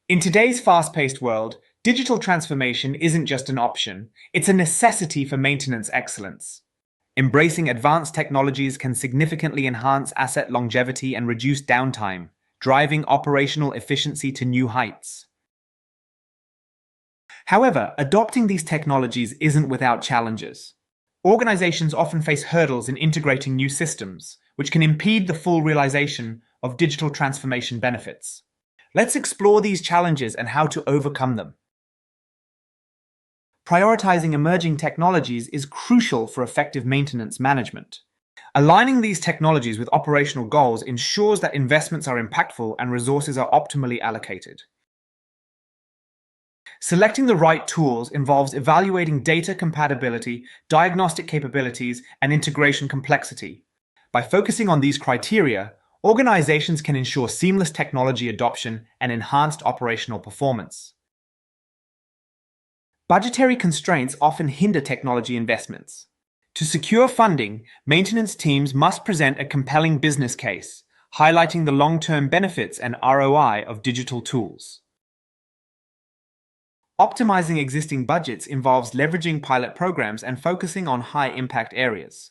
In today's fast-paced world, digital transformation isn't just an option, it's a necessity for maintenance excellence. Embracing advanced technologies can significantly enhance asset longevity and reduce downtime, driving operational efficiency to new heights. However, adopting these technologies isn't without challenges. Organizations often face hurdles in integrating new systems, which can impede the full realization of digital transformation benefits. Let's explore these challenges and how to overcome them. Prioritizing emerging technologies is crucial for effective maintenance management. Aligning these technologies with operational goals ensures that investments are impactful and resources are optimally allocated. Selecting the right tools involves evaluating data compatibility, diagnostic capabilities, and integration complexity. By focusing on these criteria, organizations can ensure seamless technology adoption and enhanced operational performance. Budgetary constraints often hinder technology investments. To secure funding, maintenance teams must present a compelling business case, highlighting the long-term benefits and ROI of digital tools. Optimizing existing budgets involves leveraging pilot programs and focusing on high-impact areas.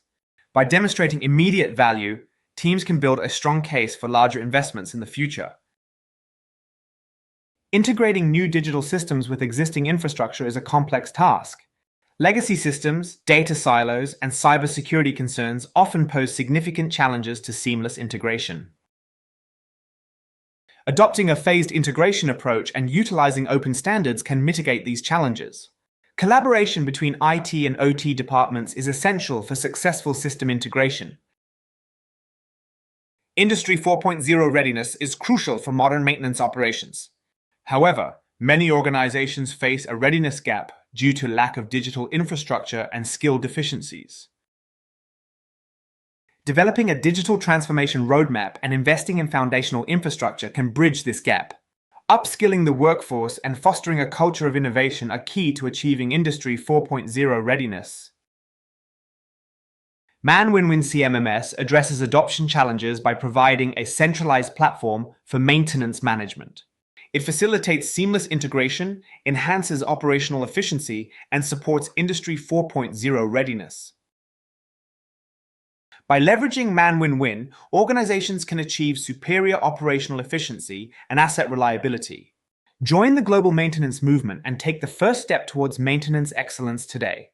By demonstrating immediate value, teams can build a strong case for larger investments in the future. Integrating new digital systems with existing infrastructure is a complex task. Legacy systems, data silos, and cybersecurity concerns often pose significant challenges to seamless integration. Adopting a phased integration approach and utilizing open standards can mitigate these challenges. Collaboration between IT and OT departments is essential for successful system integration. Industry 4.0 readiness is crucial for modern maintenance operations. However, many organizations face a readiness gap due to lack of digital infrastructure and skill deficiencies. Developing a digital transformation roadmap and investing in foundational infrastructure can bridge this gap. Upskilling the workforce and fostering a culture of innovation are key to achieving Industry 4.0 readiness. Man-Win-Win CMMS addresses adoption challenges by providing a centralized platform for maintenance management. It facilitates seamless integration, enhances operational efficiency, and supports Industry 4.0 readiness. By leveraging Man-Win-Win, organizations can achieve superior operational efficiency and asset reliability. Join the global maintenance movement and take the first step towards maintenance excellence today.